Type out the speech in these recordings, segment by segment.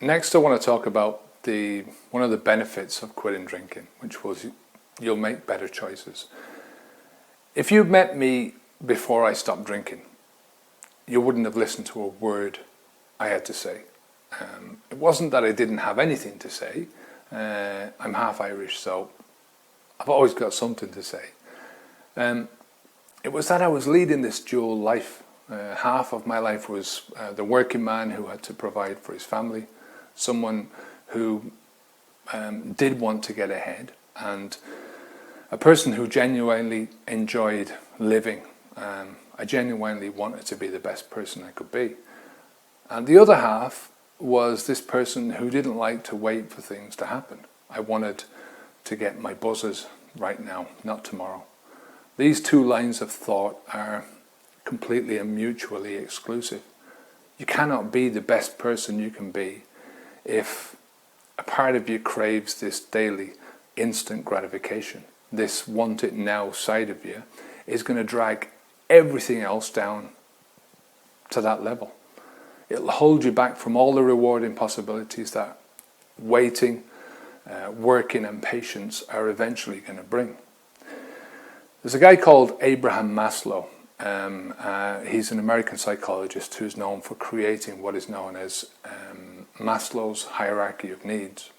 Next, I want to talk about one of the benefits of quitting drinking, which was you'll make better choices. If you'd met me before I stopped drinking, you wouldn't have listened to a word I had to say. It wasn't that I didn't have anything to say. I'm half Irish, so I've always got something to say. It was that I was leading this dual life. Half of my life was the working man who had to provide for his family, someone who did want to get ahead, and a person who genuinely enjoyed living. I genuinely wanted to be the best person I could be. And the other half was this person who didn't like to wait for things to happen. I wanted to get my buzzers right now, not tomorrow. These two lines of thought are completely and mutually exclusive. You cannot be the best person you can be if a part of you craves this daily instant gratification. This want it now side of you is going to drag everything else down to that level. It'll hold you back from all the rewarding possibilities that waiting, working and patience are eventually going to bring. There's a guy called Abraham Maslow. He's an American psychologist who's known for creating what is known as Maslow's hierarchy of needs.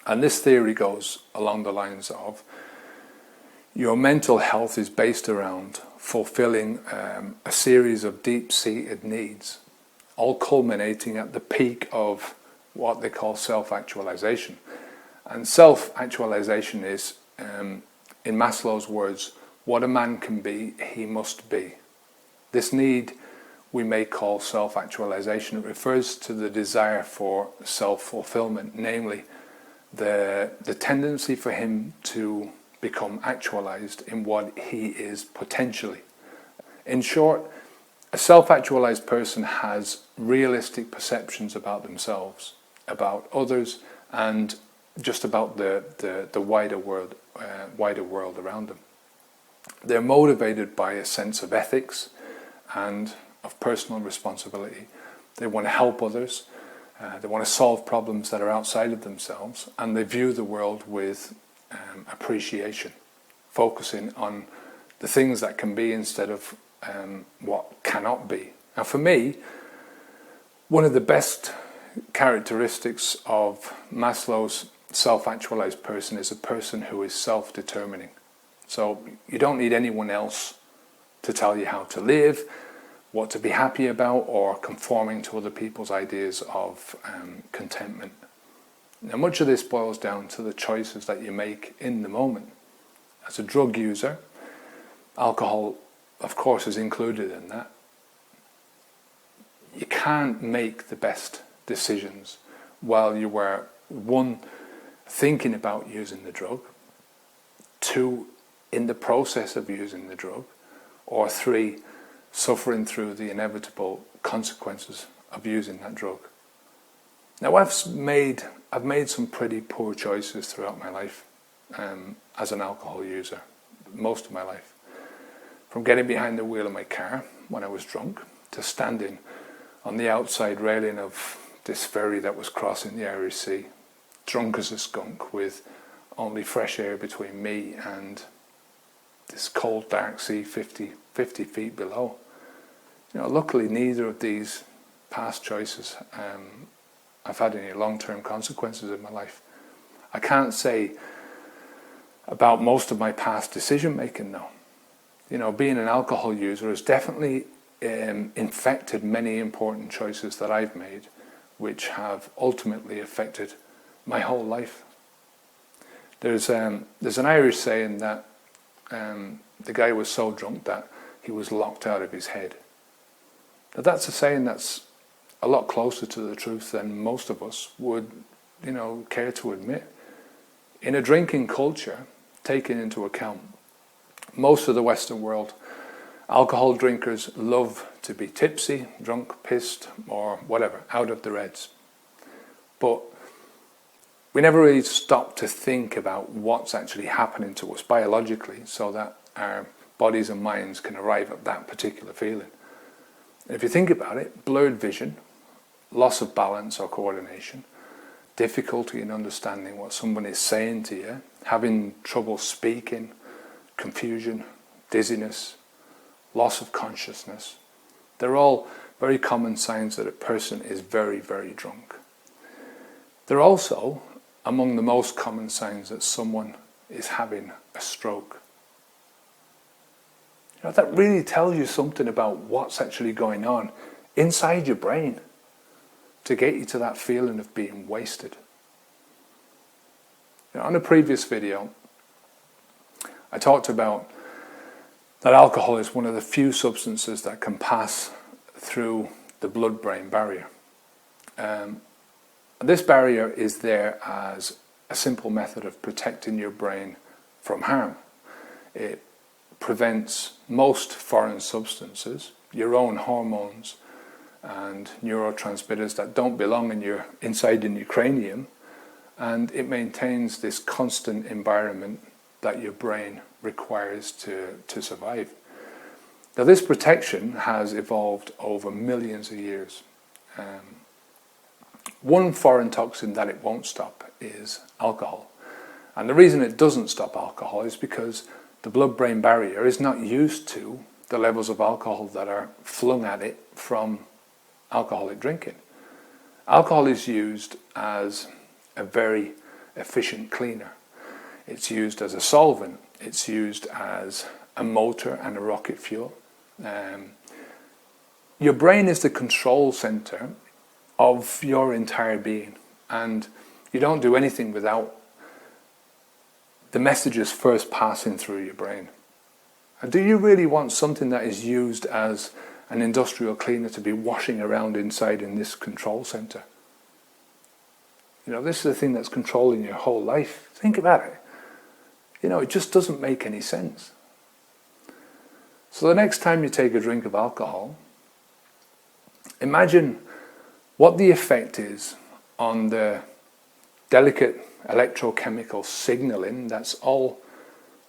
And this theory goes along the lines of your mental health is based around fulfilling a series of deep-seated needs, all culminating at the peak of what they call self-actualization. And self-actualization is, in Maslow's words, what a man can be, he must be. This need we may call self-actualization. It refers to the desire for self-fulfillment, namely the tendency for him to become actualized in what he is potentially. In short, a self-actualized person has realistic perceptions about themselves, about others, and just about the wider world around them. They're motivated by a sense of ethics and of personal responsibility. They want to help others. They want to solve problems that are outside of themselves, and they view the world with appreciation, focusing on the things that can be instead of what cannot be. Now, for me, one of the best characteristics of Maslow's self-actualized person is a person who is self-determining. So you don't need anyone else to tell you how to live, what to be happy about, or conforming to other people's ideas of contentment. Now, much of this boils down to the choices that you make in the moment. As a drug user, alcohol, of course, is included in that. You can't make the best decisions while you were, one, thinking about using the drug, two, in the process of using the drug, or three, suffering through the inevitable consequences of using that drug. Now, I've made some pretty poor choices throughout my life as an alcohol user, most of my life. From getting behind the wheel of my car when I was drunk, to standing on the outside railing of this ferry that was crossing the Irish Sea, drunk as a skunk with only fresh air between me and this cold dark sea 50 feet below. Luckily neither of these past choices have had any long-term consequences in my life. I can't say about most of my past decision making though. Being an alcohol user has definitely infected many important choices that I've made, which have ultimately affected my whole life. There's an Irish saying that the guy was so drunk that he was locked out of his head. Now, that's a saying that's a lot closer to the truth than most of us would, care to admit. In a drinking culture, taking into account most of the Western world, alcohol drinkers love to be tipsy, drunk, pissed, or whatever, out of their heads. But we never really stop to think about what's actually happening to us biologically so that our bodies and minds can arrive at that particular feeling. And if you think about it, blurred vision, loss of balance or coordination, difficulty in understanding what someone is saying to you, having trouble speaking, confusion, dizziness, loss of consciousness. They're all very common signs that a person is very, very drunk. They're also among the most common signs that someone is having a stroke. That really tells you something about what's actually going on inside your brain to get you to that feeling of being wasted. On a previous video, I talked about that alcohol is one of the few substances that can pass through the blood-brain barrier. This barrier is there as a simple method of protecting your brain from harm. It prevents most foreign substances, your own hormones and neurotransmitters that don't belong inside in your cranium, and it maintains this constant environment that your brain requires to survive. Now, this protection has evolved over millions of years. One foreign toxin that it won't stop is alcohol. And the reason it doesn't stop alcohol is because the blood-brain barrier is not used to the levels of alcohol that are flung at it from alcoholic drinking. Alcohol is used as a very efficient cleaner. It's used as a solvent. It's used as a motor and a rocket fuel. Your brain is the control center of your entire being, and you don't do anything without the messages first passing through your brain. And do you really want something that is used as an industrial cleaner to be washing around inside in this control center? This is the thing that's controlling your whole life. Think about it. It just doesn't make any sense. So the next time you take a drink of alcohol, imagine what the effect is on the delicate electrochemical signaling that's all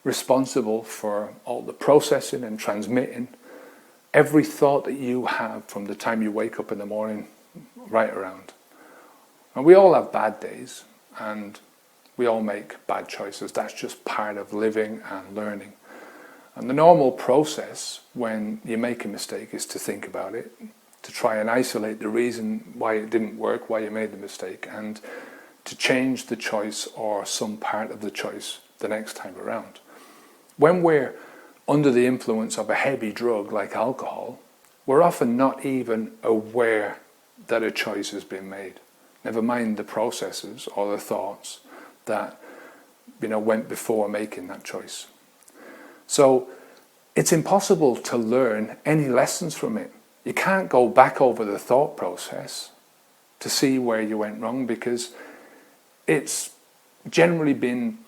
responsible for all the processing and transmitting every thought that you have from the time you wake up in the morning right around. And we all have bad days, and we all make bad choices. That's just part of living and learning. And the normal process when you make a mistake is to think about it, to try and isolate the reason why it didn't work, why you made the mistake, and to change the choice or some part of the choice the next time around. When we're under the influence of a heavy drug like alcohol, we're often not even aware that a choice has been made. Never mind the processes or the thoughts that went before making that choice. So it's impossible to learn any lessons from it. You can't go back over the thought process to see where you went wrong, because it's generally been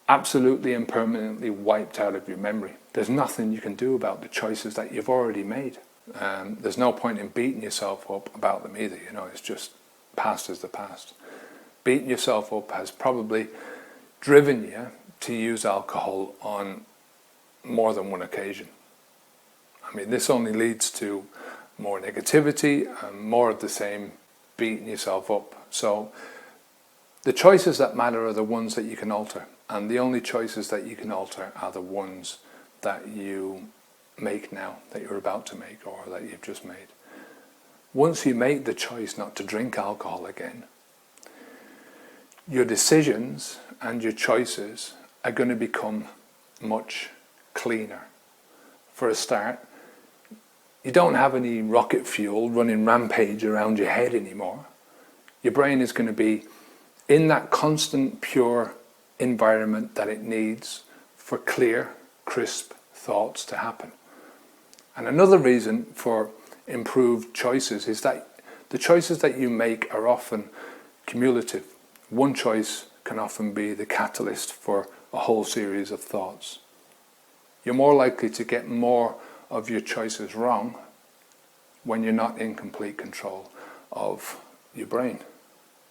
absolutely and permanently wiped out of your memory. There's nothing you can do about the choices that you've already made. There's no point in beating yourself up about them either. It's just past is the past. Beating yourself up has probably driven you to use alcohol on more than one occasion. This only leads to more negativity and more of the same, beating yourself up. So the choices that matter are the ones that you can alter, and the only choices that you can alter are the ones that you make now, that you're about to make, or that you've just made. Once you make the choice not to drink alcohol again, your decisions and your choices are going to become much cleaner. For a start, you don't have any rocket fuel running rampage around your head anymore. Your brain is going to be in that constant, pure environment that it needs for clear, crisp thoughts to happen. And another reason for improved choices is that the choices that you make are often cumulative. One choice can often be the catalyst for a whole series of thoughts. You're more likely to get more of your choices wrong when you're not in complete control of your brain,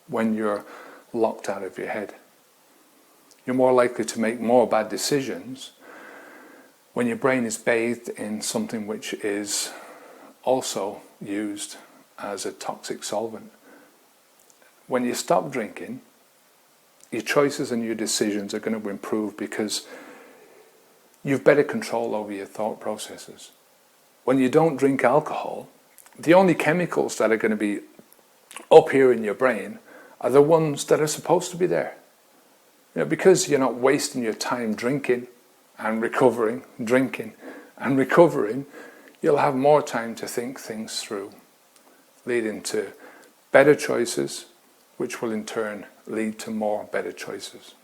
when you're locked out of your head. You're more likely to make more bad decisions when your brain is bathed in something which is also used as a toxic solvent. When you stop drinking, your choices and your decisions are going to improve because you've better control over your thought processes. When you don't drink alcohol, the only chemicals that are going to be up here in your brain are the ones that are supposed to be there. Because you're not wasting your time drinking and recovering, drinking and recovering, you'll have more time to think things through, leading to better choices, which will in turn lead to more better choices.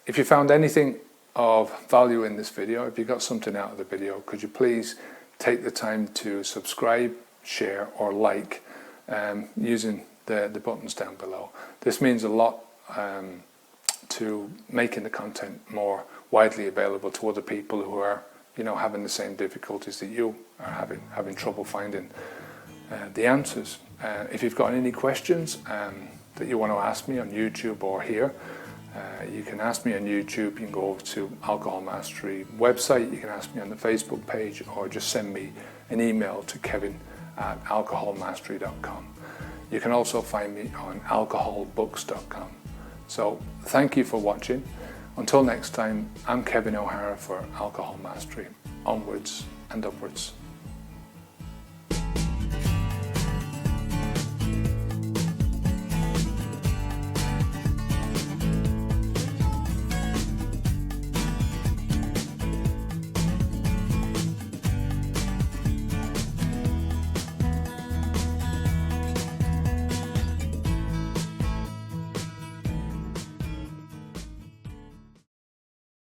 If you found anything of value in this video, if you got something out of the video, could you please take the time to subscribe, share or like using the buttons down below. This means a lot to making the content more widely available to other people who are having the same difficulties that you are having trouble finding the answers. If you've got any questions that you want to ask me on YouTube or here, you can ask me on YouTube. You can go over to Alcohol Mastery website, you can ask me on the Facebook page, or just send me an email to kevin@alcoholmastery.com. You can also find me on alcoholbooks.com. So thank you for watching. Until next time, I'm Kevin O'Hara for Alcohol Mastery. Onwards and upwards.